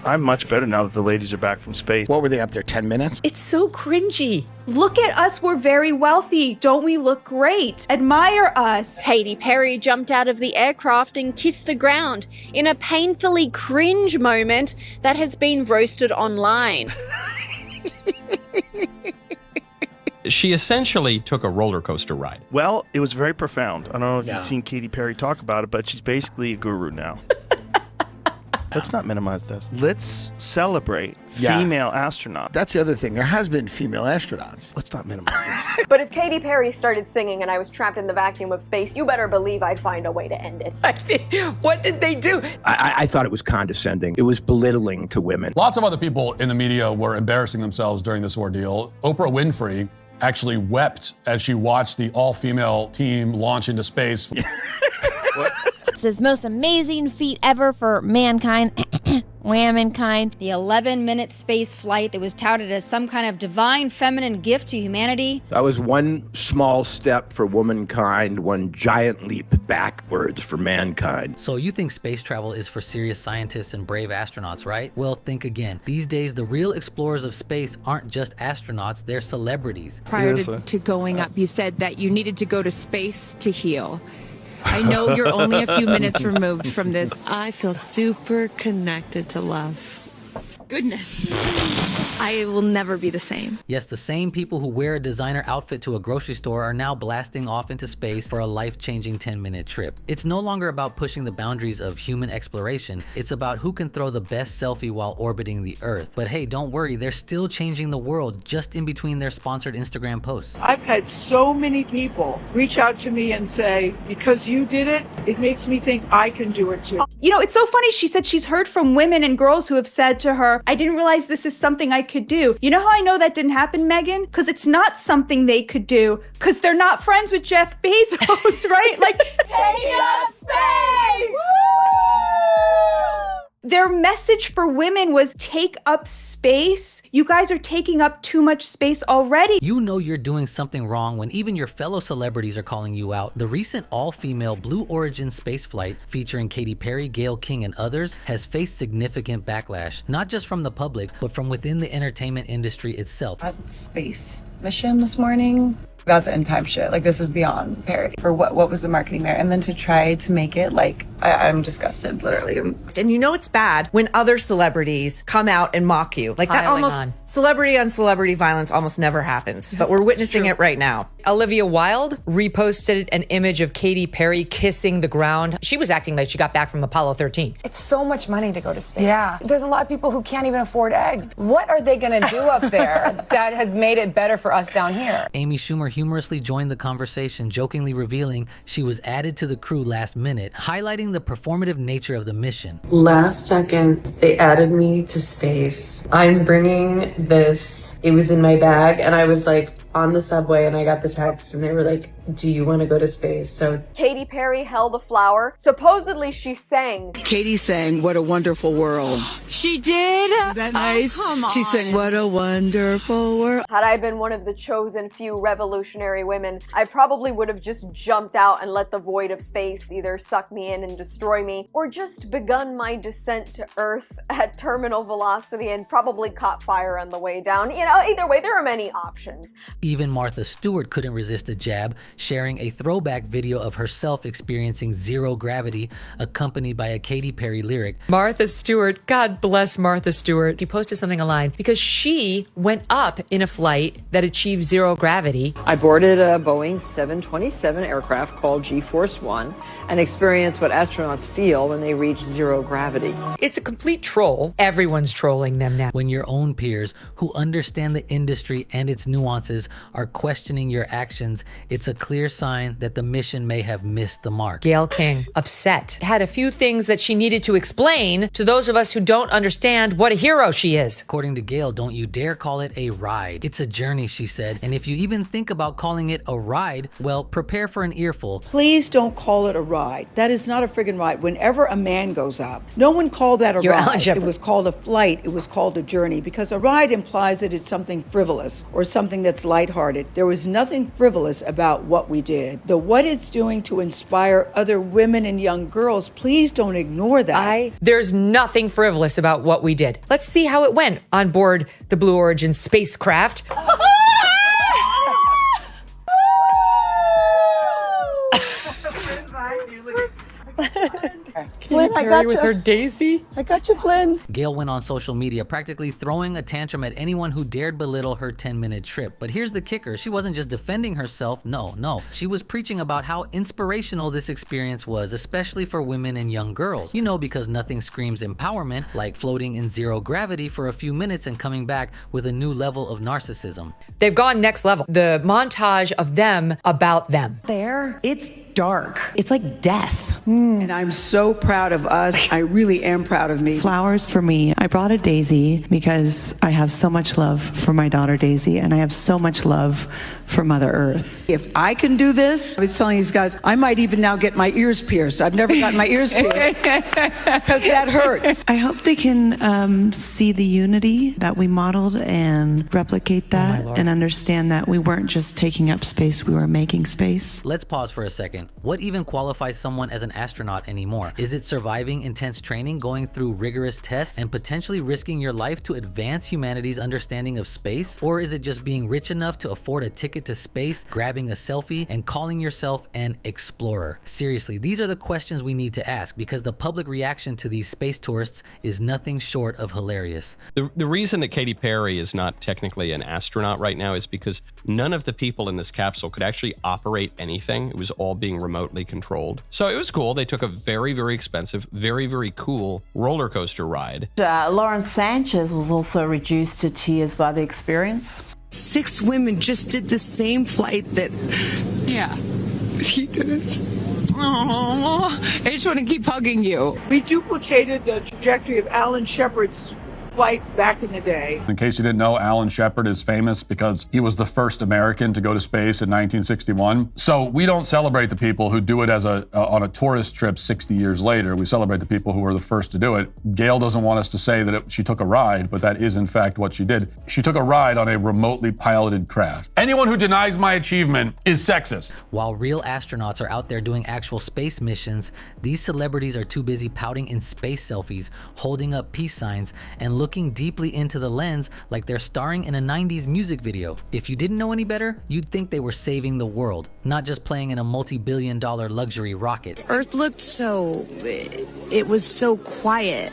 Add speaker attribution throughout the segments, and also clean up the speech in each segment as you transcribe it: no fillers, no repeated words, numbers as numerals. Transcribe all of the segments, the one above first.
Speaker 1: I'm much better now that the ladies are back from space.
Speaker 2: What were they up there, 10 minutes?
Speaker 3: It's so cringy.
Speaker 4: Look at us, we're very wealthy. Don't we look great? Admire us.
Speaker 5: Katy Perry jumped out of the aircraft and kissed the ground in a painfully cringe moment that has been roasted online.
Speaker 6: She essentially took a roller coaster ride.
Speaker 1: Well, it was very profound. I don't know if you've seen Katy Perry talk about it, but she's basically a guru now. Let's not minimize this. Let's celebrate female astronauts.
Speaker 2: That's the other thing. There has been female astronauts.
Speaker 1: Let's not minimize this.
Speaker 7: But if Katy Perry started singing and I was trapped in the vacuum of space, you better believe I'd find a way to end it.
Speaker 3: What did they do?
Speaker 8: I thought it was condescending. It was belittling to women.
Speaker 9: Lots of other people in the media were embarrassing themselves during this ordeal. Oprah Winfrey actually wept as she watched the all-female team launch into space.
Speaker 10: It's his most amazing feat ever for mankind. Womankind.
Speaker 11: The 11-minute space flight that was touted as some kind of divine feminine gift to humanity.
Speaker 8: That was one small step for womankind, one giant leap backwards for mankind.
Speaker 12: So you think space travel is for serious scientists and brave astronauts, right? Well, think again. These days, the real explorers of space aren't just astronauts, they're celebrities.
Speaker 13: Prior to going up, you said that you needed to go to space to heal. I know you're only a few minutes removed from this.
Speaker 14: I feel super connected to love.
Speaker 13: Goodness. I will never be the same.
Speaker 12: Yes, the same people who wear a designer outfit to a grocery store are now blasting off into space for a life-changing 10-minute trip. It's no longer about pushing the boundaries of human exploration. It's about who can throw the best selfie while orbiting the Earth. But hey, don't worry, they're still changing the world just in between their sponsored Instagram posts.
Speaker 15: I've had so many people reach out to me and say, because you did it, it makes me think I can do it too.
Speaker 4: You know, it's so funny. She said she's heard from women and girls who have said to her, I didn't realize this is something I could do. You know how I know that didn't happen, Megan? Because it's not something they could do. Because they're not friends with Jeff Bezos, right? Like, taking up space! Their message for women was take up space. You guys are taking up too much space already.
Speaker 12: You know you're doing something wrong when even your fellow celebrities are calling you out. The recent all-female Blue Origin spaceflight featuring Katy Perry, Gail King, and others has faced significant backlash, not just from the public, but from within the entertainment industry itself.
Speaker 16: That space mission this morning, that's end time shit. Like, this is beyond parody. For what was the marketing there? And then to try to make it like, I'm disgusted, literally.
Speaker 17: And you know it's bad when other celebrities come out and mock you. Like that celebrity on celebrity violence almost never happens. But we're witnessing it right now.
Speaker 3: Olivia Wilde reposted an image of Katy Perry kissing the ground. She was acting like she got back from Apollo 13.
Speaker 16: It's so much money to go to space. Yeah. There's a lot of people who can't even afford eggs. What are they going to do up there that has made it better for us down here?
Speaker 12: Amy Schumer humorously joined the conversation, jokingly revealing she was added to the crew last minute, highlighting the performative nature of the mission.
Speaker 18: Last second, they added me to space. I'm bringing this. It was in my bag, and I was like on the subway, and I got the text, and they were like, do you want to go to space? So
Speaker 7: Katy Perry held a flower. Supposedly she sang.
Speaker 15: Katy sang, "What a Wonderful World."
Speaker 13: She did?
Speaker 15: Isn't that nice?
Speaker 13: Oh, come on.
Speaker 15: She sang, "What a Wonderful World."
Speaker 7: Had I been one of the chosen few revolutionary women, I probably would have just jumped out and let the void of space either suck me in and destroy me, or just begun my descent to Earth at terminal velocity and probably caught fire on the way down. You know, either way, there are many options.
Speaker 12: Even Martha Stewart couldn't resist a jab, sharing a throwback video of herself experiencing zero gravity, accompanied by a Katy Perry lyric.
Speaker 3: Martha Stewart, God bless Martha Stewart. She posted something online because she went up in a flight that achieved zero gravity.
Speaker 19: I boarded a Boeing 727 aircraft called G-Force One and experienced what astronauts feel when they reach zero gravity.
Speaker 3: It's a complete troll. Everyone's trolling them now.
Speaker 12: When your own peers, who understand the industry and its nuances, are questioning your actions, it's a clear sign that the mission may have missed the mark.
Speaker 3: Gail King, upset, had a few things that she needed to explain to those of us who don't understand what a hero she is.
Speaker 12: According to Gail, don't you dare call it a ride. It's a journey, she said, and if you even think about calling it a ride, well, prepare for an earful.
Speaker 15: Please don't call it a ride. That is not a friggin' ride. Whenever a man goes up, no one called that a ride. It was called a flight. It was called a journey, because a ride implies that it's something frivolous or something that's light. lighthearted. There was nothing frivolous about what we did. What it's doing to inspire other women and young girls, please don't ignore that.
Speaker 3: There's nothing frivolous about what we did. Let's see how it went on board the Blue Origin spacecraft.
Speaker 11: Flynn, I got you.
Speaker 3: With her daisy?
Speaker 11: I got you, Flynn.
Speaker 12: Gail went on social media practically throwing a tantrum at anyone who dared belittle her 10-minute trip. But here's the kicker. She wasn't just defending herself. No. She was preaching about how inspirational this experience was, especially for women and young girls. You know, because nothing screams empowerment like floating in zero gravity for a few minutes and coming back with a new level of narcissism.
Speaker 3: They've gone next level. The montage of them about them.
Speaker 20: There, it's dark. It's like death.
Speaker 15: And I'm so proud of us. I really am proud of me.
Speaker 14: Flowers for me. I brought a daisy because I have so much love for my daughter Daisy, and I have so much love for Mother Earth.
Speaker 15: If I can do this, I was telling these guys, I might even now get my ears pierced. I've never gotten my ears pierced because that hurts.
Speaker 14: I hope they can see the unity that we modeled and replicate that and understand that we weren't just taking up space, we were making space.
Speaker 12: Let's pause for a second. What even qualifies someone as an astronaut anymore? Is it surviving intense training, going through rigorous tests, and potentially risking your life to advance humanity's understanding of space? Or is it just being rich enough to afford a ticket to space, grabbing a selfie, and calling yourself an explorer? Seriously, these are the questions we need to ask because the public reaction to these space tourists is nothing short of hilarious.
Speaker 6: The reason that Katy Perry is not technically an astronaut right now is because none of the people in this capsule could actually operate anything. It was all being remotely controlled. So it was cool. They took a very, very expensive, very, very cool roller coaster ride.
Speaker 21: Lauren Sanchez was also reduced to tears by the experience.
Speaker 14: 6 women just did the same flight that he did.
Speaker 13: Oh, I just want to keep hugging you.
Speaker 15: We duplicated the trajectory of Alan Shepard's flight back in the day.
Speaker 9: In case you didn't know, Alan Shepard is famous because he was the first American to go to space in 1961. So we don't celebrate the people who do it as on a tourist trip 60 years later. We celebrate the people who were the first to do it. Gail doesn't want us to say that she took a ride, but that is in fact what she did. She took a ride on a remotely piloted craft. Anyone who denies my achievement is sexist.
Speaker 12: While real astronauts are out there doing actual space missions, these celebrities are too busy pouting in space selfies, holding up peace signs, and looking deeply into the lens like they're starring in a 90s music video. If you didn't know any better, you'd think they were saving the world, not just playing in a multi-billion-dollar luxury rocket.
Speaker 20: Earth looked it was so quiet.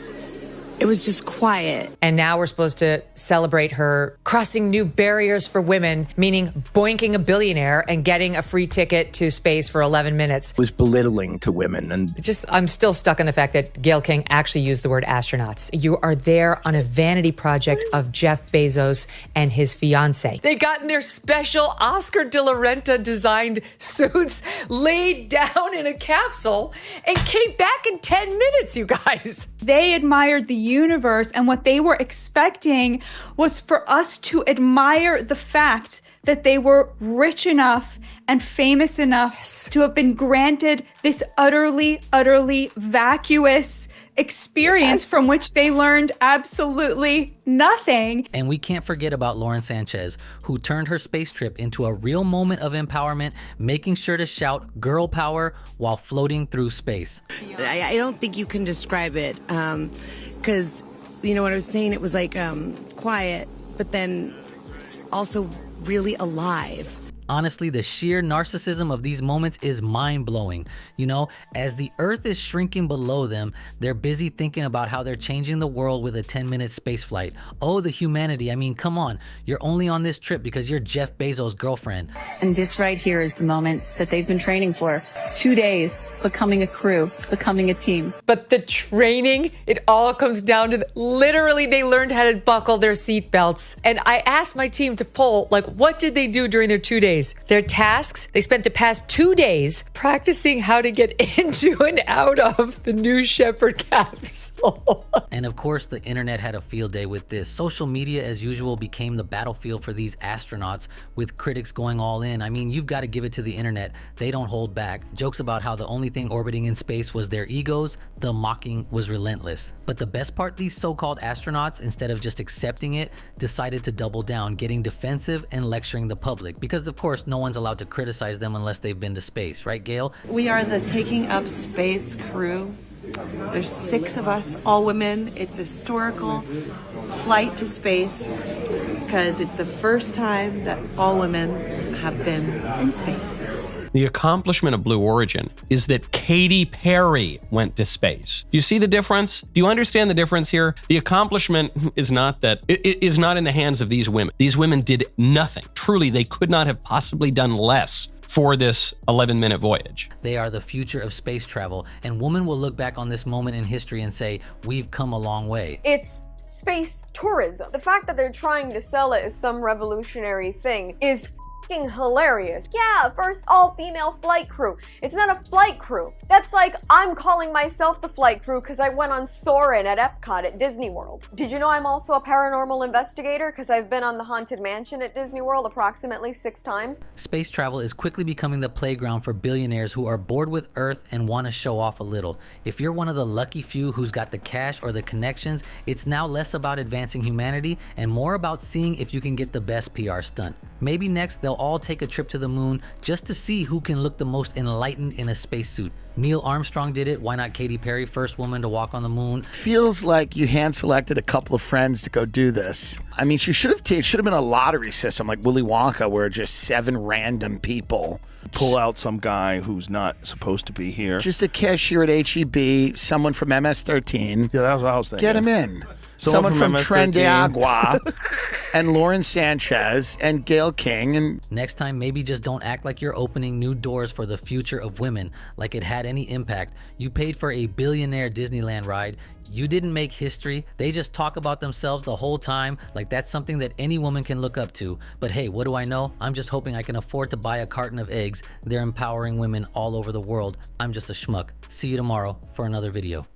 Speaker 20: It was just quiet.
Speaker 3: And now we're supposed to celebrate her crossing new barriers for women, meaning boinking a billionaire and getting a free ticket to space for 11 minutes.
Speaker 8: It was belittling to women. And
Speaker 3: I'm still stuck on the fact that Gail King actually used the word astronauts. You are there on a vanity project of Jeff Bezos and his fiance. They got in their special Oscar de la Renta designed suits, laid down in a capsule, and came back in 10 minutes, you guys.
Speaker 4: They admired the universe, and what they were expecting was for us to admire the fact that they were rich enough and famous enough to have been granted this utterly vacuous experience from which they learned absolutely nothing.
Speaker 12: And we can't forget about Lauren Sanchez, who turned her space trip into a real moment of empowerment, making sure to shout girl power while floating through space.
Speaker 20: I don't think you can describe it because, you know what I was saying, it was like quiet, but then also really alive.
Speaker 12: Honestly, the sheer narcissism of these moments is mind-blowing. You know, as the Earth is shrinking below them, they're busy thinking about how they're changing the world with a 10-minute space flight. Oh, the humanity. I mean, come on. You're only on this trip because you're Jeff Bezos' girlfriend.
Speaker 22: And this right here is the moment that they've been training for. 2 days, becoming a crew, becoming a team.
Speaker 3: But the training, it all comes down to literally they learned how to buckle their seatbelts. And I asked my team to poll, like, what did they do during their 2 days? days. Their tasks, they spent the past 2 days practicing how to get into and out of the New Shepard capsule.
Speaker 12: And of course, the internet had a field day with this. Social media, as usual, became the battlefield for these astronauts, with critics going all in. I mean, you've got to give it to the internet. They don't hold back. Jokes about how the only thing orbiting in space was their egos, the mocking was relentless. But the best part, these so-called astronauts, instead of just accepting it, decided to double down, getting defensive and lecturing the public. Because of course, no one's allowed to criticize them unless they've been to space, right, Gail?
Speaker 21: We are the Taking Up Space crew. There's 6 of us, all women. It's a historical flight to space because it's the first time that all women have been in space.
Speaker 6: The accomplishment of Blue Origin is that Katy Perry went to space. Do you see the difference? Do you understand the difference here? The accomplishment is not that, it is not in the hands of these women. These women did nothing. Truly, they could not have possibly done less for this 11-minute voyage.
Speaker 12: They are the future of space travel, and women will look back on this moment in history and say, we've come a long way.
Speaker 7: It's space tourism. The fact that they're trying to sell it as some revolutionary thing is hilarious. Yeah, first all-female flight crew. It's not a flight crew. That's like I'm calling myself the flight crew because I went on Soarin' at Epcot at Disney World. Did you know I'm also a paranormal investigator because I've been on the Haunted Mansion at Disney World approximately 6 times?
Speaker 12: Space travel is quickly becoming the playground for billionaires who are bored with Earth and want to show off a little. If you're one of the lucky few who's got the cash or the connections, it's now less about advancing humanity and more about seeing if you can get the best PR stunt. Maybe next they'll all take a trip to the moon just to see who can look the most enlightened in a spacesuit. Neil Armstrong did it. Why not Katy Perry, first woman to walk on the moon?
Speaker 2: Feels like you hand-selected a couple of friends to go do this. I mean, she should have been a lottery system like Willy Wonka, where just 7 random people
Speaker 1: pull out some guy who's not supposed to be here.
Speaker 2: Just a cashier at HEB, someone from MS-13.
Speaker 1: Yeah, that's what I was thinking.
Speaker 2: Get him in. Someone from Tren de Agua and Lauren Sanchez and Gail King. And
Speaker 12: next time, maybe just don't act like you're opening new doors for the future of women, like it had any impact. You paid for a billionaire Disneyland ride. You didn't make history. They just talk about themselves the whole time like that's something that any woman can look up to. But hey, what do I know? I'm just hoping I can afford to buy a carton of eggs. They're empowering women all over the world. I'm just a schmuck. See you tomorrow for another video.